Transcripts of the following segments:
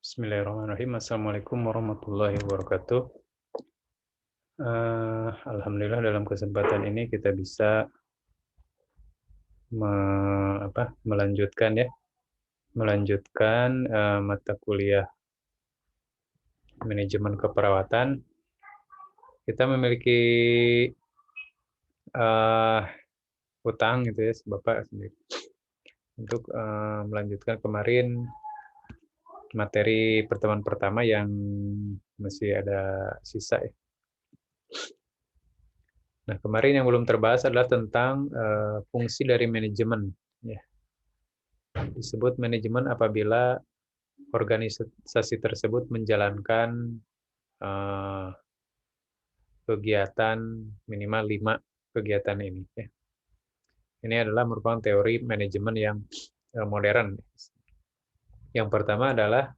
Bismillahirrahmanirrahim. Assalamualaikum warahmatullahi wabarakatuh. Alhamdulillah dalam kesempatan ini kita bisa melanjutkan ya, mata kuliah manajemen keperawatan. Kita memiliki uh, hutang gitu ya, Bapak sendiri untuk melanjutkan kemarin materi pertemuan pertama yang masih ada sisa ya. Nah, kemarin yang belum terbahas adalah tentang fungsi dari manajemen. Ya. Disebut manajemen apabila organisasi tersebut menjalankan kegiatan minimal 5 kegiatan ini. Ya. Ini adalah merupakan teori manajemen yang modern. Yang pertama adalah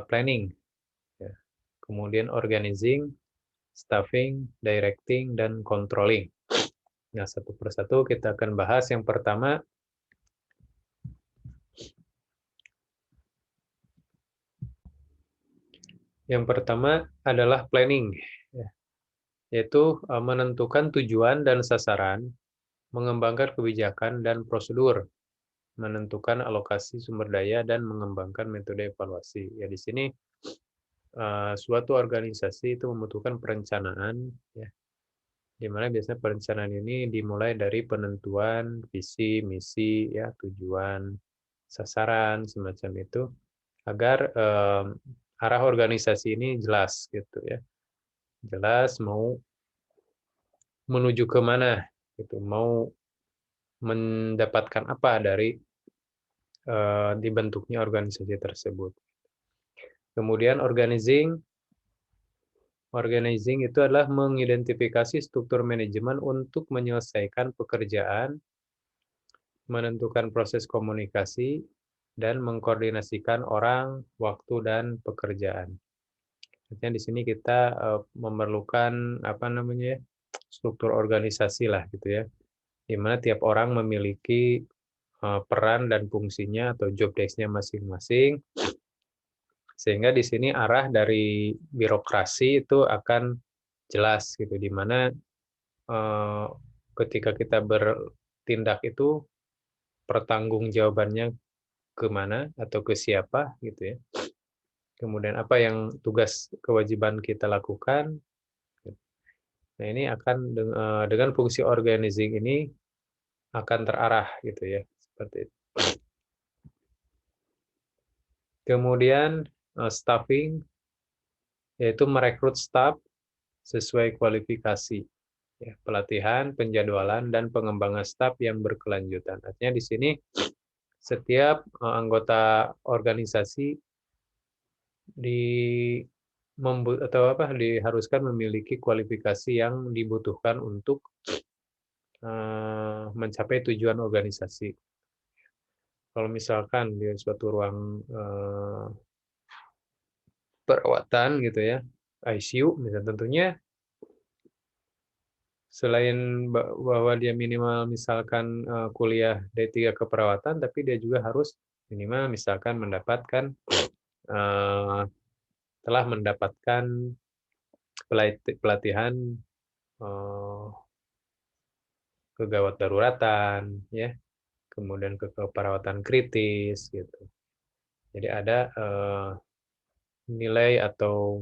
planning, ya. Kemudian organizing, staffing, directing, dan controlling. Nah, satu persatu kita akan bahas. Yang pertama adalah planning, ya, yaitu menentukan tujuan dan sasaran, mengembangkan kebijakan dan prosedur, menentukan alokasi sumber daya, dan mengembangkan metode evaluasi. Ya, di sini suatu organisasi itu membutuhkan perencanaan, ya, di mana biasanya perencanaan ini dimulai dari penentuan visi, misi, ya, tujuan, sasaran, semacam itu, agar arah organisasi ini jelas, gitu ya, jelas mau menuju ke mana, gitu, mau mendapatkan apa dari dibentuknya organisasi tersebut. Kemudian organizing itu adalah mengidentifikasi struktur manajemen untuk menyelesaikan pekerjaan, menentukan proses komunikasi, dan mengkoordinasikan orang, waktu, dan pekerjaan. Artinya di sini kita memerlukan struktur organisasi lah gitu ya, di mana tiap orang memiliki peran dan fungsinya atau job desk-nya masing-masing, sehingga di sini arah dari birokrasi itu akan jelas gitu, di mana ketika kita bertindak itu pertanggungjawabannya ke mana atau ke siapa gitu ya. Kemudian apa yang tugas kewajiban kita lakukan. Nah, ini akan dengan fungsi organizing ini akan terarah gitu ya, seperti itu. Kemudian staffing, yaitu merekrut staf sesuai kualifikasi, ya, pelatihan, penjadwalan, dan pengembangan staf yang berkelanjutan. Artinya di sini setiap anggota organisasi di diharuskan memiliki kualifikasi yang dibutuhkan untuk mencapai tujuan organisasi. Kalau misalkan di suatu ruang perawatan gitu ya, ICU, misalnya, tentunya selain bahwa dia minimal misalkan kuliah D3 keperawatan, tapi dia juga harus minimal misalkan telah mendapatkan pelatihan eh, kegawat daruratan, ya, kemudian keperawatan kritis gitu. Jadi ada nilai atau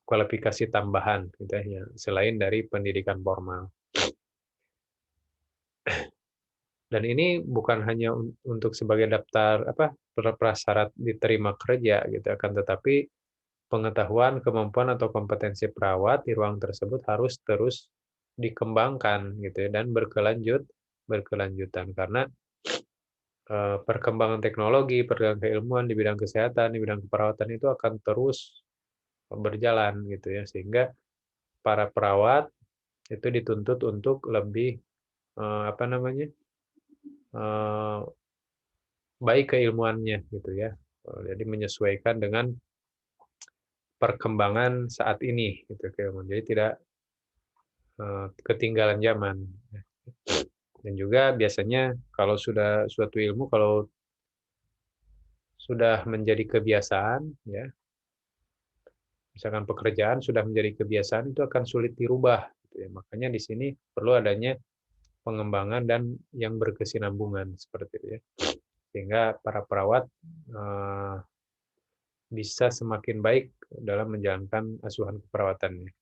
kualifikasi tambahan gitu ya, selain dari pendidikan formal. Dan ini bukan hanya untuk sebagai daftar prasyarat diterima kerja gitu, akan tetapi pengetahuan, kemampuan atau kompetensi perawat di ruang tersebut harus terus dikembangkan gitu ya, dan berkelanjutan karena perkembangan teknologi, perkembangan keilmuan di bidang kesehatan, di bidang keperawatan itu akan terus berjalan gitu ya, sehingga para perawat itu dituntut untuk lebih eh, apa namanya eh, baik keilmuannya gitu ya. Jadi menyesuaikan dengan perkembangan saat ini gitu keilmuan. Jadi tidak ketinggalan zaman. Dan juga biasanya kalau sudah suatu ilmu, kalau sudah menjadi kebiasaan, ya, misalkan pekerjaan sudah menjadi kebiasaan, itu akan sulit dirubah, gitu ya. Makanya di sini perlu adanya pengembangan dan yang berkesinambungan, seperti itu ya. Sehingga para perawat bisa semakin baik dalam menjalankan asuhan keperawatannya.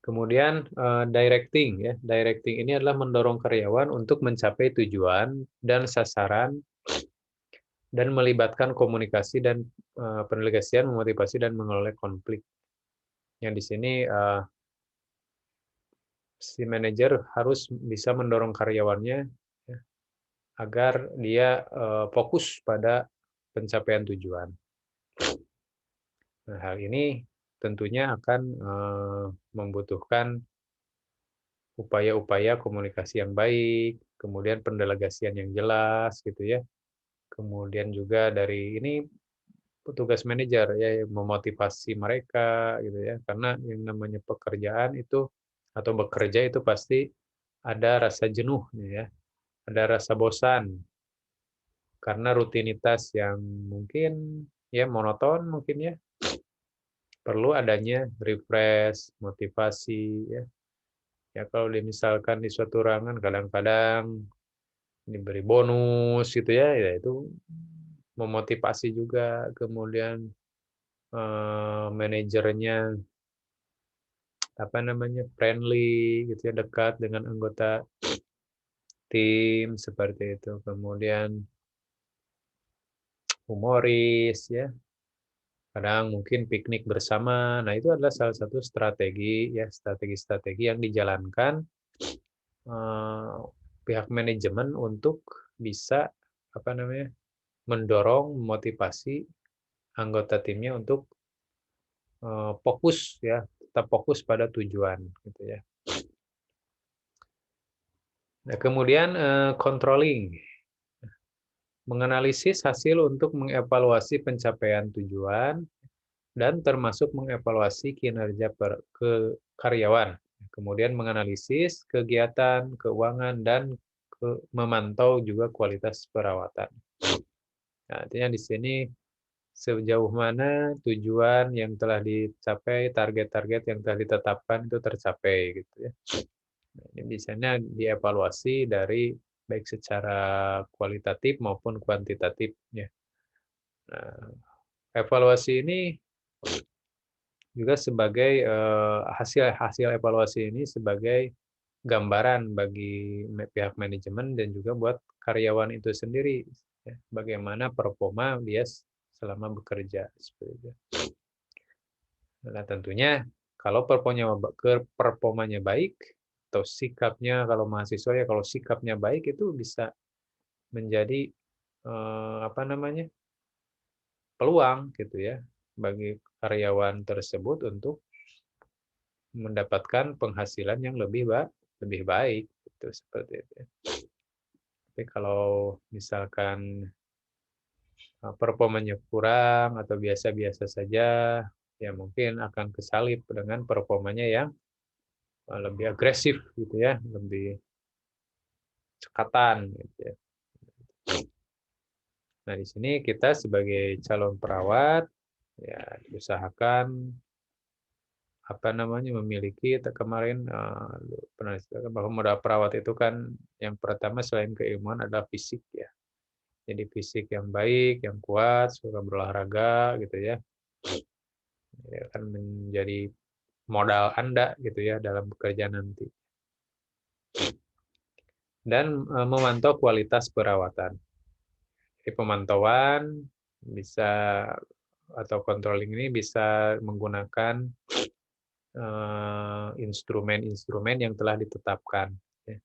Kemudian directing ya. Directing ini adalah mendorong karyawan untuk mencapai tujuan dan sasaran dan melibatkan komunikasi dan pendelegasian, memotivasi dan mengelola konflik. Yang di sini si manajer harus bisa mendorong karyawannya ya, agar dia fokus pada pencapaian tujuan. Nah, hal ini tentunya akan membutuhkan upaya-upaya komunikasi yang baik, kemudian pendelegasian yang jelas gitu ya. Kemudian juga dari ini petugas manajer ya yang memotivasi mereka gitu ya. Karena yang namanya pekerjaan itu atau bekerja itu pasti ada rasa jenuh ya, ada rasa bosan karena rutinitas yang mungkin ya monoton mungkin ya. Perlu adanya refresh, motivasi ya. Ya kalau misalkan di suatu ruangan kadang-kadang diberi bonus gitu ya, ya itu memotivasi juga. Kemudian manajernya apa namanya friendly gitu ya, dekat dengan anggota tim seperti itu. Kemudian humoris ya, kadang mungkin piknik bersama. Nah itu adalah salah satu strategi ya, strategi-strategi yang dijalankan pihak manajemen untuk bisa apa namanya mendorong, memotivasi anggota timnya untuk fokus ya, tetap fokus pada tujuan gitu ya. Nah, kemudian controlling, menganalisis hasil untuk mengevaluasi pencapaian tujuan dan termasuk mengevaluasi kinerja ke karyawan. Kemudian menganalisis kegiatan, keuangan dan memantau juga kualitas perawatan. Nah, artinya di sini sejauh mana tujuan yang telah dicapai, target-target yang telah ditetapkan itu tercapai gitu ya. Nah, ini biasanya dievaluasi dari baik secara kualitatif maupun kuantitatif ya. Nah, evaluasi ini juga sebagai hasil hasil evaluasi ini sebagai gambaran bagi pihak manajemen dan juga buat karyawan itu sendiri ya, bagaimana performa dia selama bekerja seperti itu. Nah, tentunya kalau performanya baik atau sikapnya kalau mahasiswa ya kalau sikapnya baik itu bisa menjadi apa namanya? Peluang gitu ya bagi karyawan tersebut untuk mendapatkan penghasilan yang lebih baik gitu seperti itu. Tapi kalau misalkan performanya kurang atau biasa-biasa saja, ya mungkin akan kesalip dengan performanya yang lebih agresif gitu ya, lebih cekatan gitu ya. Nah, di sini kita sebagai calon perawat ya diusahakan apa namanya memiliki kemarin pernah ceritakan bahwa modal perawat itu kan yang pertama selain keilmuan adalah fisik ya. Jadi fisik yang baik, yang kuat, suka berolahraga gitu ya. Ya akan menjadi modal Anda gitu ya dalam bekerja nanti. Dan memantau kualitas perawatan. Jadi pemantauan bisa atau controlling ini bisa menggunakan instrumen-instrumen yang telah ditetapkan. Ya.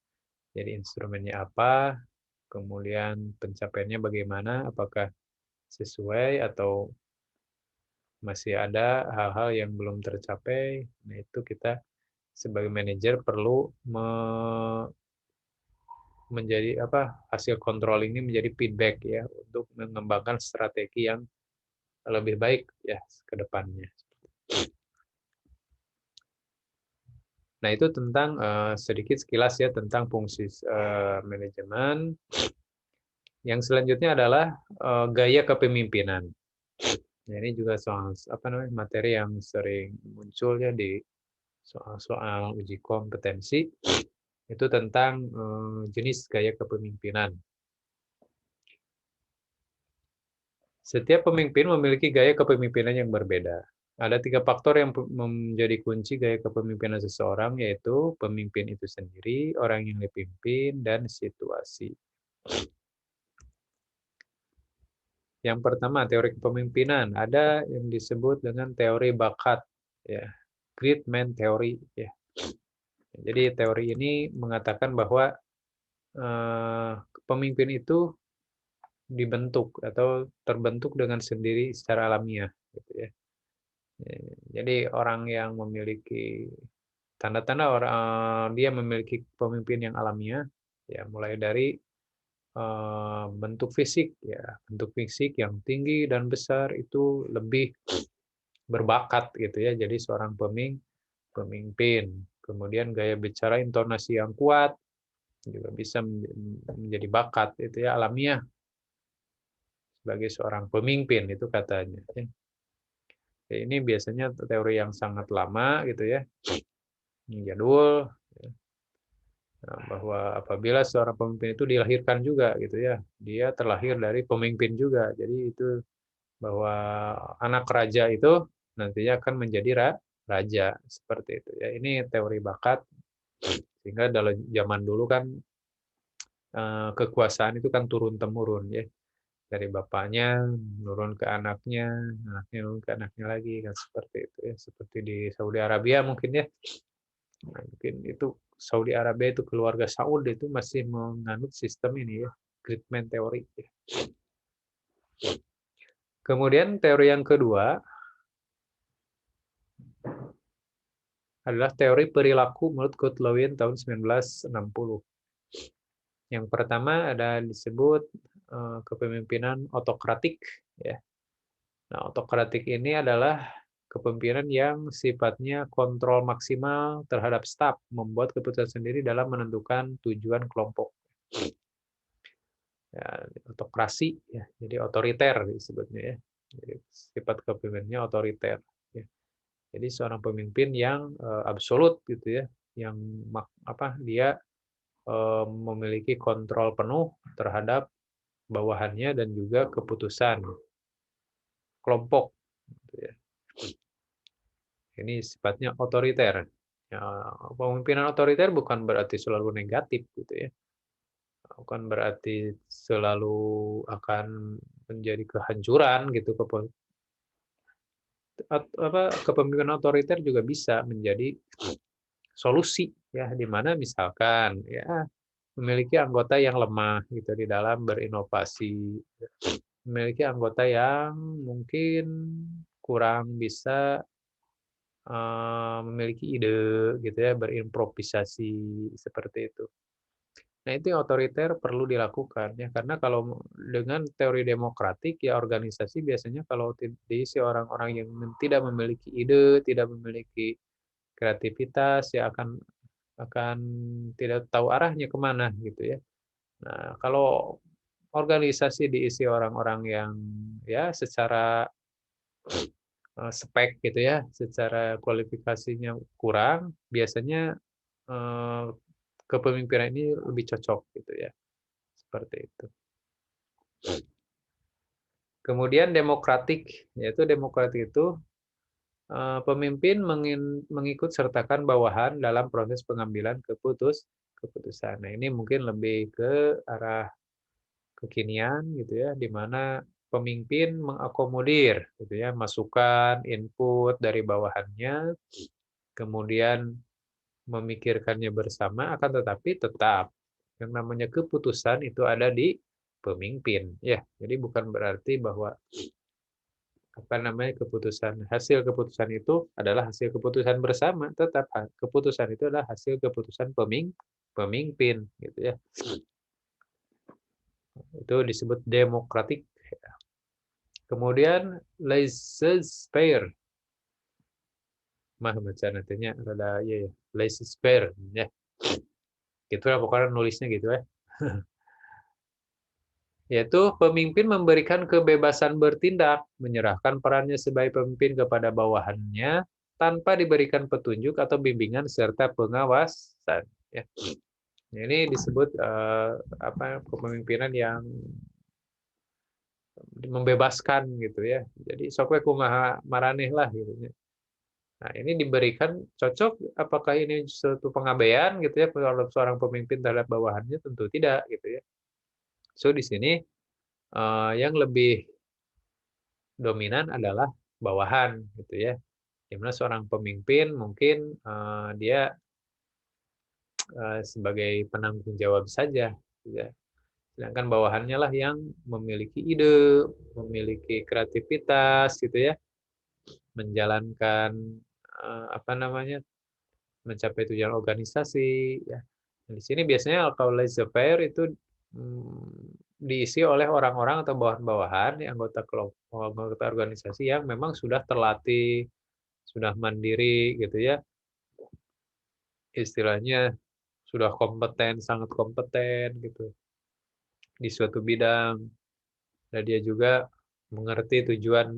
Jadi instrumennya apa, kemudian pencapaiannya bagaimana, apakah sesuai atau masih ada hal-hal yang belum tercapai. Nah itu kita sebagai manajer perlu menjadi apa hasil controlling ini menjadi feedback ya untuk mengembangkan strategi yang lebih baik ya ke depannya. Nah, itu tentang sedikit sekilas ya tentang fungsi manajemen Yang selanjutnya adalah gaya kepemimpinan. Nah, ini juga soal materi yang sering muncul ya di soal-soal uji kompetensi itu tentang jenis gaya kepemimpinan. Setiap pemimpin memiliki gaya kepemimpinan yang berbeda. Ada 3 faktor yang menjadi kunci gaya kepemimpinan seseorang, yaitu pemimpin itu sendiri, orang yang dipimpin, dan situasi. Yang pertama, teori kepemimpinan. Ada yang disebut dengan teori bakat, ya, great man theory, ya. Jadi teori ini mengatakan bahwa pemimpin itu dibentuk atau terbentuk dengan sendiri secara alamiah, gitu ya. Jadi orang yang memiliki tanda-tanda dia memiliki pemimpin yang alamiah, ya mulai dari bentuk fisik, ya bentuk fisik yang tinggi dan besar itu lebih berbakat gitu ya, jadi seorang pemimpin. Kemudian gaya bicara, intonasi yang kuat juga bisa menjadi bakat itu ya, alamiah sebagai seorang pemimpin itu katanya. Ini biasanya teori yang sangat lama gitu ya, jadul, bahwa apabila seorang pemimpin itu dilahirkan juga gitu ya, dia terlahir dari pemimpin juga. Jadi itu bahwa anak raja itu nantinya akan menjadi raja seperti itu ya. Ini teori bakat, sehingga dalam zaman dulu kan kekuasaan itu kan turun temurun ya, dari bapaknya menurun ke anaknya, anaknya menurun ke anaknya lagi kan seperti itu ya. Seperti di Saudi Arabia mungkin ya. Nah, mungkin itu Saudi Arabia itu keluarga Saud itu masih menganut sistem ini ya, Greatman teori. Kemudian teori yang kedua adalah teori perilaku menurut Kurt Lewin tahun 1960. Yang pertama ada disebut kepemimpinan otokratik ya. Nah, otokratik ini adalah kepemimpinan yang sifatnya kontrol maksimal terhadap staf, membuat keputusan sendiri dalam menentukan tujuan kelompok. Ya, otokrasi ya, jadi otoriter disebutnya ya. Jadi sifat kepemimpinannya otoriter ya. Jadi seorang pemimpin yang absolut gitu ya, yang dia memiliki kontrol penuh terhadap bawahannya dan juga keputusan kelompok gitu ya. Ini sifatnya otoriter. Ya, pemimpinan otoriter bukan berarti selalu negatif gitu ya. Bukan berarti selalu akan menjadi kehancuran gitu. Kepemimpinan otoriter juga bisa menjadi solusi ya, di mana misalkan ya memiliki anggota yang lemah gitu di dalam berinovasi, memiliki anggota yang mungkin kurang bisa memiliki ide gitu ya, berimprovisasi seperti itu. Nah, itu yang otoriter perlu dilakukan ya, karena kalau dengan teori demokratik ya organisasi biasanya kalau diisi orang-orang yang tidak memiliki ide, tidak memiliki kreativitas ya akan tidak tahu arahnya kemana gitu ya. Nah, kalau organisasi diisi orang-orang yang ya secara spek gitu ya, secara kualifikasinya kurang, biasanya eee, kepemimpinan ini lebih cocok gitu ya, seperti itu. Kemudian demokratik, yaitu demokratik itu pemimpin mengikut sertakan bawahan dalam proses pengambilan keputusan. Nah, ini mungkin lebih ke arah kekinian gitu ya, di mana pemimpin mengakomodir gitu ya, masukan, input dari bawahannya, kemudian memikirkannya bersama, akan tetapi tetap yang namanya keputusan itu ada di pemimpin, ya. Jadi bukan berarti bahwa hasil keputusan itu adalah hasil keputusan bersama, tetap keputusan itu adalah hasil keputusan pemimpin, gitu ya. Itu disebut demokratik. Kemudian laissez-faire. Mah baca nantinya rada ya, laissez-faire ya. Gitulah pokoknya nulisnya gitu ya. Yaitu pemimpin memberikan kebebasan bertindak, menyerahkan perannya sebagai pemimpin kepada bawahannya tanpa diberikan petunjuk atau bimbingan serta pengawasan. Ya. Ini disebut kepemimpinan yang membebaskan gitu ya. Jadi sok we kumaha maraneh lah gitu ya. Nah, ini diberikan cocok apakah ini suatu pengabaian gitu ya kalau seorang pemimpin terhadap bawahannya tentu tidak gitu ya. So di sini yang lebih dominan adalah bawahan gitu ya. Di mana seorang pemimpin mungkin dia sebagai penanggung jawab saja gitu ya. Sedangkan bawahannya lah yang memiliki ide, memiliki kreativitas gitu ya, menjalankan apa namanya, mencapai tujuan organisasi ya. Nah, di sini biasanya kalau laissez-faire itu diisi oleh orang-orang atau bawahan-bawahan, ya, anggota kelompok, anggota organisasi yang memang sudah terlatih, sudah mandiri gitu ya, istilahnya sudah kompeten, sangat kompeten gitu di suatu bidang, dan dia juga mengerti tujuan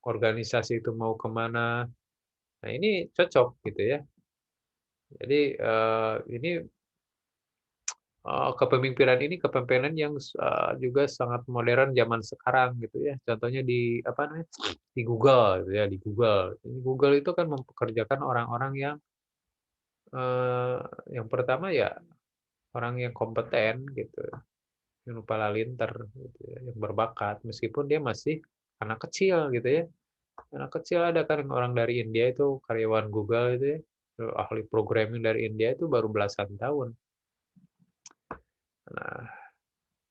organisasi itu mau kemana. Nah ini cocok gitu ya. Jadi ini kepemimpinan ini kepemimpinan yang juga sangat modern zaman sekarang gitu ya. Contohnya di apa namanya, di Google gitu ya, di Google. Google itu kan mempekerjakan orang-orang eee, yang pertama ya orang yang kompeten gitu, yang palalinter gitu ya, yang berbakat meskipun dia masih anak kecil gitu ya. Anak kecil ada kan orang dari India itu karyawan Google itu ya, ahli programming dari India itu baru belasan tahun. Nah,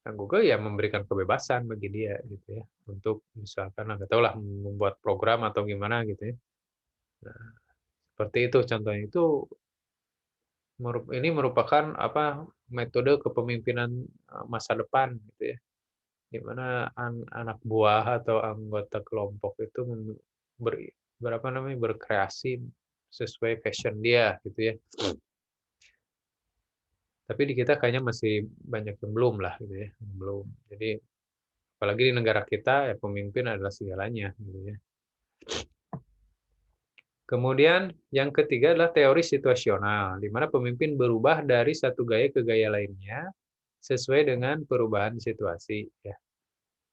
Nah, Google ya memberikan kebebasan bagi dia gitu ya, untuk misalkan nggak tahu lah membuat program atau gimana gitu ya. Nah, seperti itu contohnya. Itu ini merupakan apa, metode kepemimpinan, masa depan gitu ya, di mana anak buah atau anggota kelompok itu ber berapa namanya, berkreasi sesuai passion dia gitu ya. Tapi di kita kayaknya masih banyak yang belum lah gitu ya, belum. Jadi apalagi di negara kita ya pemimpin adalah segalanya gitu ya. Kemudian yang ketiga adalah teori situasional, di mana pemimpin berubah dari satu gaya ke gaya lainnya sesuai dengan perubahan situasi. Ya.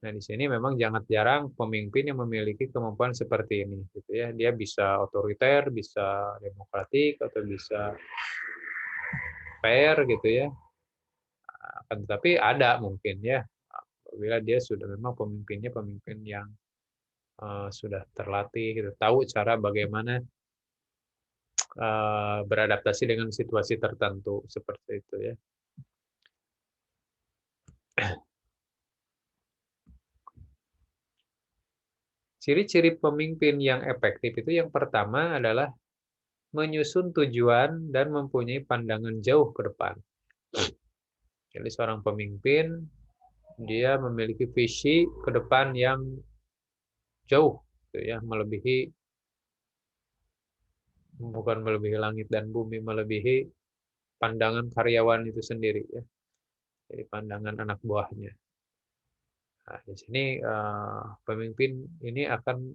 Nah di sini memang jangan jarang pemimpin yang memiliki kemampuan seperti ini, gitu ya. Dia bisa otoriter, bisa demokratik, atau bisa fair, gitu ya. Akan tetapi ada mungkin ya, apabila dia sudah memang pemimpinnya pemimpin yang sudah terlatih, gitu, tahu cara bagaimana beradaptasi dengan situasi tertentu seperti itu ya. Ciri-ciri pemimpin yang efektif itu yang pertama adalah menyusun tujuan dan mempunyai pandangan jauh ke depan. Jadi seorang pemimpin dia memiliki visi ke depan yang jauh, gitu ya, melebihi bukan melebihi langit dan bumi, melebihi pandangan karyawan itu sendiri ya. Jadi pandangan anak buahnya. Nah, di sini pemimpin ini akan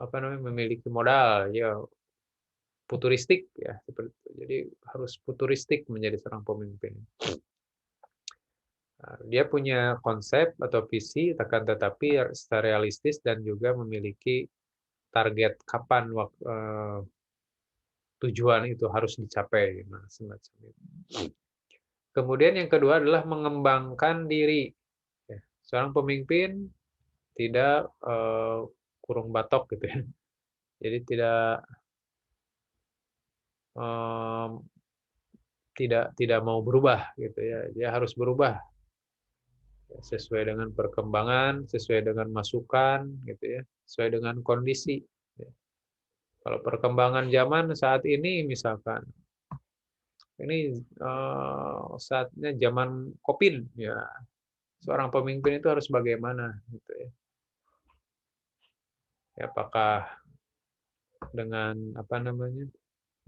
apa namanya, memiliki modal ya futuristik ya seperti itu. Jadi harus futuristik menjadi seorang pemimpin. Dia punya konsep atau visi akan tetapi secara realistis dan juga memiliki target kapan tujuan itu harus dicapai, nah semacam itu. Kemudian yang kedua adalah mengembangkan diri, ya. Seorang pemimpin tidak, kurung batok gitu ya. Jadi mmm, tidak mau berubah gitu ya, dia harus berubah sesuai dengan perkembangan, sesuai dengan masukan gitu ya, sesuai dengan kondisi, ya. Kalau perkembangan zaman saat ini misalkan, ini, saatnya zaman Covid, ya seorang pemimpin itu harus bagaimana gitu ya. Ya apakah dengan apa namanya,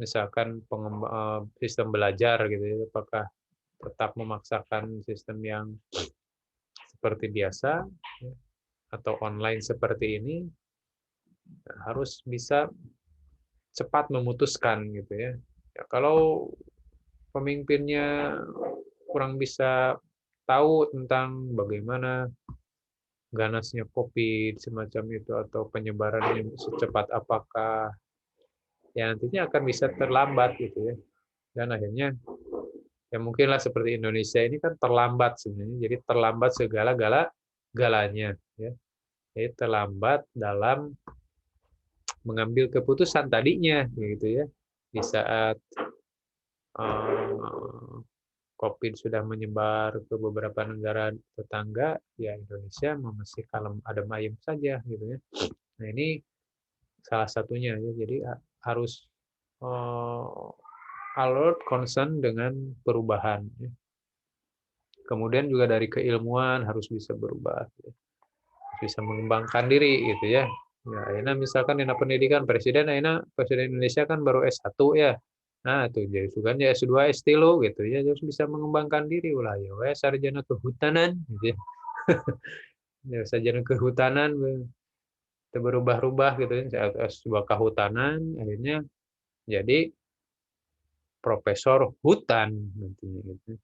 misalkan sistem belajar gitu ya, apakah tetap memaksakan sistem yang seperti biasa, ya, atau online seperti ini, harus bisa cepat memutuskan gitu ya. Ya kalau pemimpinnya kurang bisa tahu tentang bagaimana ganasnya COVID semacam itu atau penyebarannya secepat apakah, ya nantinya akan bisa terlambat gitu ya. Dan akhirnya ya mungkinlah seperti Indonesia ini kan terlambat sebenarnya. Jadi terlambat galanya ya. Jadi terlambat dalam mengambil keputusan tadinya gitu ya. Di saat eh, COVID sudah menyebar ke beberapa negara tetangga, ya Indonesia masih kalem adem ayem saja gitu ya. Nah ini salah satunya ya. Jadi harus eh, alert, concern dengan perubahan. Ya. Kemudian juga dari keilmuan harus bisa berubah, ya. Bisa mengembangkan diri gitu ya. Ya, akhirnya misalkan dina pendidikan presiden, akhirnya presiden Indonesia kan baru S1 ya. Nah, tuh jadi sugan ya S2, S3 gitu ya, harus bisa mengembangkan diri ulah ya we sarjana kehutanan gitu ya. Ya sarjana kehutanan teu berubah-ubah gitu ya, S2 kehutanan akhirnya jadi profesor hutan nantinya gitu.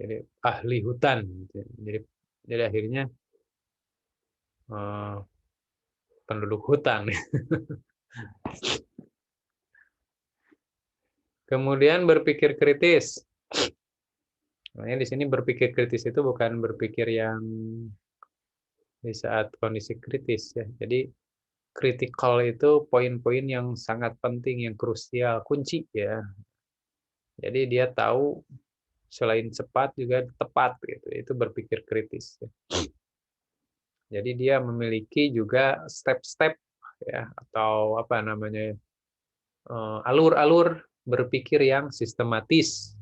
Jadi ahli hutan gitu ya. Jadi akhirnya eh, penduduk hutan. Kemudian berpikir kritis. Makanya di sini berpikir kritis itu bukan berpikir yang di saat kondisi kritis ya. Jadi critical itu poin-poin yang sangat penting, yang krusial, kunci ya. Jadi dia tahu selain cepat juga tepat gitu. Itu berpikir kritis. Ya. Jadi dia memiliki juga step-step ya atau apa namanya alur-alur berpikir yang sistematis.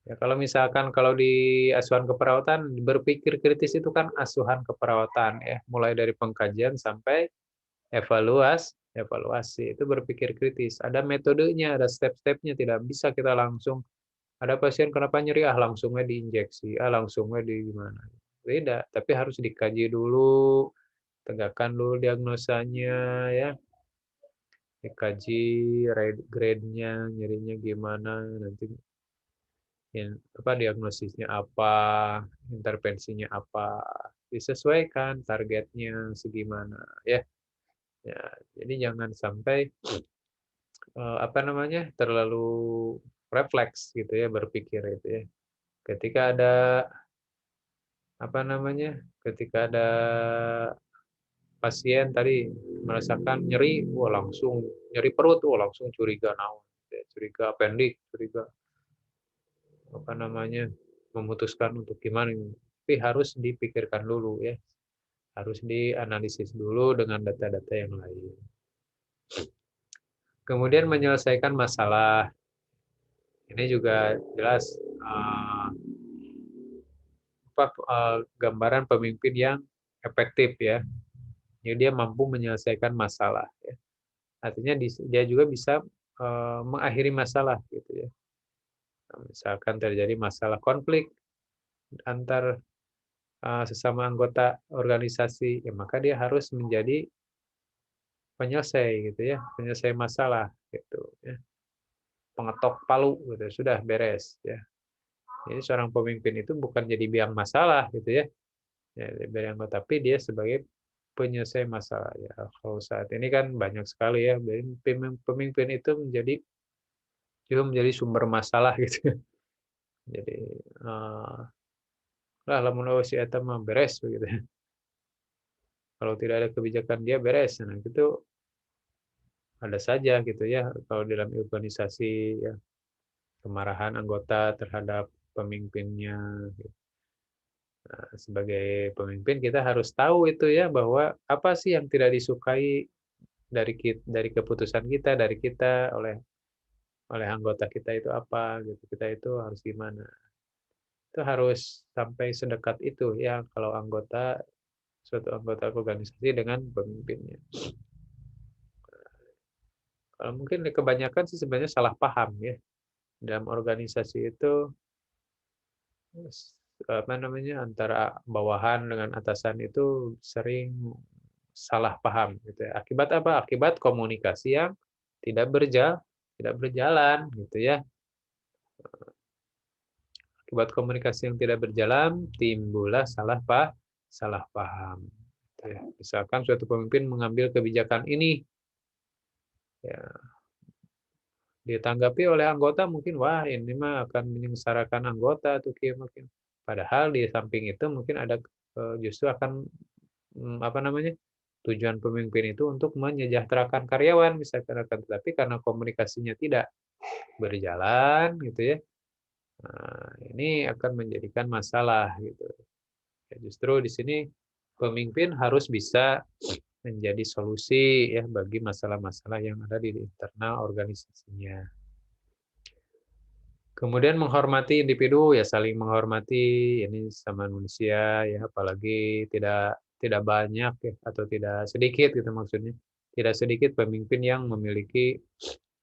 Ya, kalau misalkan kalau di asuhan keperawatan berpikir kritis itu kan asuhan keperawatan ya, mulai dari pengkajian sampai evaluasi itu berpikir kritis. Ada metodenya, ada step-stepnya, tidak bisa kita langsung ada pasien kenapa nyeri langsungnya diinjeksi, langsungnya di gimana. Beda, tapi harus dikaji dulu, tegakkan dulu diagnosanya ya, dikaji grade-nya, nyerinya gimana, nanti apa diagnosisnya apa, intervensinya apa, disesuaikan targetnya segimana ya. Ya, jadi jangan sampai apa namanya terlalu refleks gitu ya berpikir itu ya. Ketika ada apa namanya, ketika ada pasien tadi merasakan nyeri, wah langsung nyeri perut, wah langsung curiga naon, ya, curiga appendix, curiga apa namanya memutuskan untuk gimana. Tapi harus dipikirkan dulu ya, harus dianalisis dulu dengan data-data yang lain. Kemudian menyelesaikan masalah. Ini juga jelas gambaran pemimpin yang efektif ya. Jadi dia mampu menyelesaikan masalah. Ya. Artinya dia juga bisa mengakhiri masalah gitu ya. Misalkan terjadi masalah konflik antar sesama anggota organisasi, ya maka dia harus menjadi penyelesai gitu ya, penyelesai masalah gitu ya. Pengetok palu gitu, sudah beres ya. Jadi seorang pemimpin itu bukan jadi biang masalah gitu ya. Ya, biang tapi dia sebagai penyelesai masalah ya. Kalau saat ini kan banyak sekali ya pemimpin itu menjadi sumber masalah gitu. Jadi lah lamun si eta mah beres begitu ya. Kalau tidak ada kebijakan dia beres. Nah, itu ada saja gitu ya kalau dalam organisasi ya kemarahan anggota terhadap pemimpinnya gitu. Nah, sebagai pemimpin kita harus tahu itu ya bahwa apa sih yang tidak disukai dari keputusan kita, dari kita oleh oleh anggota kita itu apa gitu. Kita itu harus gimana. Itu harus sampai sedekat itu ya kalau suatu anggota organisasi dengan pemimpinnya. Kalau mungkin kebanyakan sih sebenarnya salah paham ya. Dalam organisasi itu apa namanya, antara bawahan dengan atasan itu sering salah paham gitu ya. Akibat apa? Akibat komunikasi yang tidak tidak berjalan gitu ya. Akibat komunikasi yang tidak berjalan, timbullah salah paham. Gitu ya. Misalkan suatu pemimpin mengambil kebijakan ini, ya, ditanggapi oleh anggota mungkin, wah ini mah akan menyengsarakan anggota tuh mungkin. Padahal di samping itu mungkin ada justru akan apa namanya, tujuan pemimpin itu untuk menyejahterakan karyawan misalkan, akan tetapi karena komunikasinya tidak berjalan gitu ya, ini akan menjadikan masalah gitu. Ya, justru di sini pemimpin harus bisa menjadi solusi ya bagi masalah-masalah yang ada di internal organisasinya. Kemudian menghormati individu, ya saling menghormati, ini sama manusia ya, apalagi tidak tidak banyak ya, atau tidak sedikit gitu maksudnya. Tidak sedikit pemimpin yang memiliki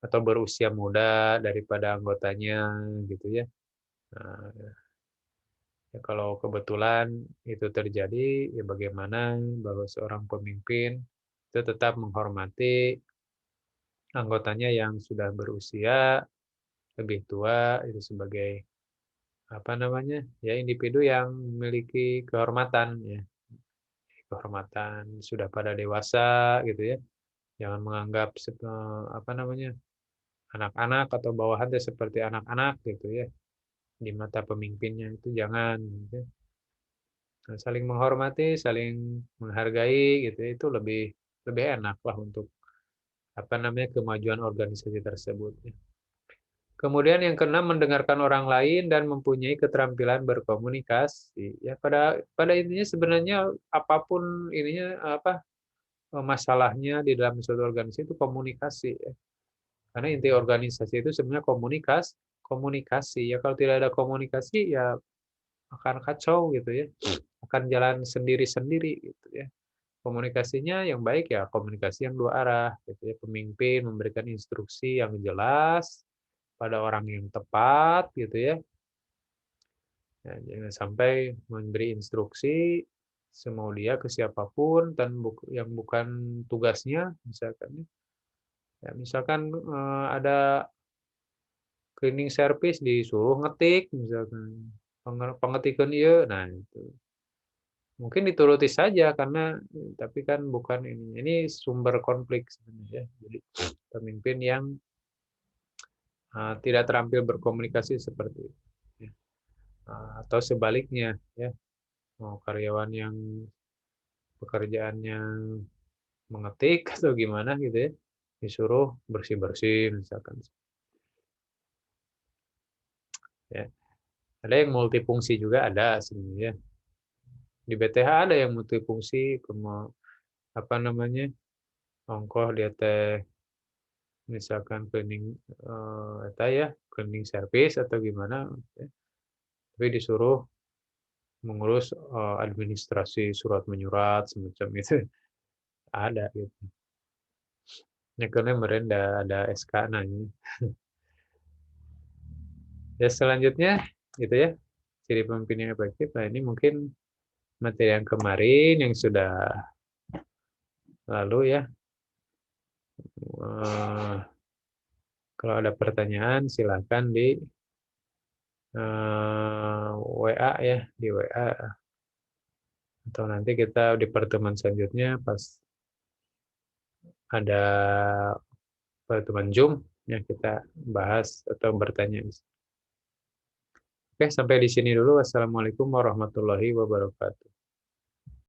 atau berusia muda daripada anggotanya gitu ya. Nah, ya kalau kebetulan itu terjadi, ya bagaimana bahwa seorang pemimpin itu tetap menghormati anggotanya yang sudah berusia lebih tua itu sebagai apa namanya, ya individu yang memiliki kehormatan ya, kehormatan sudah pada dewasa gitu ya. Jangan menganggap apa namanya, anak-anak atau bawahannya seperti anak-anak gitu ya, di mata pemimpinnya itu jangan gitu ya. Nah, saling menghormati, saling menghargai gitu ya, itu lebih lebih enak lah untuk apa namanya, kemajuan organisasi tersebut ya. Kemudian yang keenam, mendengarkan orang lain dan mempunyai keterampilan berkomunikasi. Ya pada intinya sebenarnya apapun ininya apa, masalahnya di dalam suatu organisasi itu komunikasi ya. Karena inti organisasi itu sebenarnya komunikasi. Ya kalau tidak ada komunikasi ya akan kacau gitu ya. Akan jalan sendiri-sendiri gitu ya. Komunikasinya yang baik ya komunikasi yang dua arah gitu ya. Pemimpin memberikan instruksi yang jelas pada orang yang tepat gitu ya. Ya, jangan sampai memberi instruksi semau dia ke siapapun dan yang bukan tugasnya misalkan ya. Ya, misalkan ada cleaning service disuruh ngetik misalkan pengetikan iya, nah itu mungkin dituruti saja karena tapi kan bukan ini sumber konflik sebenarnya ya. Jadi pemimpin yang tidak terampil berkomunikasi seperti itu ya. Atau sebaliknya ya, mau karyawan yang pekerjaannya mengetik atau gimana gitu ya, disuruh bersih-bersih misalkan ya. Ada yang multifungsi juga ada sebenarnya. Di BTH ada yang multifungsi, apa namanya, ongkoh dia teh misalkan cleaning eta ya, cleaning service atau gimana ya, tapi disuruh mengurus administrasi surat menyurat semacam itu ada gitu. Nyekelnya meureun ada SK nanya. Ya selanjutnya gitu ya, ciri pemimpin yang efektif. Nah ini mungkin materi yang kemarin yang sudah lalu ya. Eh, Kalau ada pertanyaan silakan di WA ya, di WA atau nanti kita di pertemuan selanjutnya pas ada pertemuan Zoom ya kita bahas atau bertanya. Oke, sampai di sini dulu. Wassalamualaikum warahmatullahi wabarakatuh.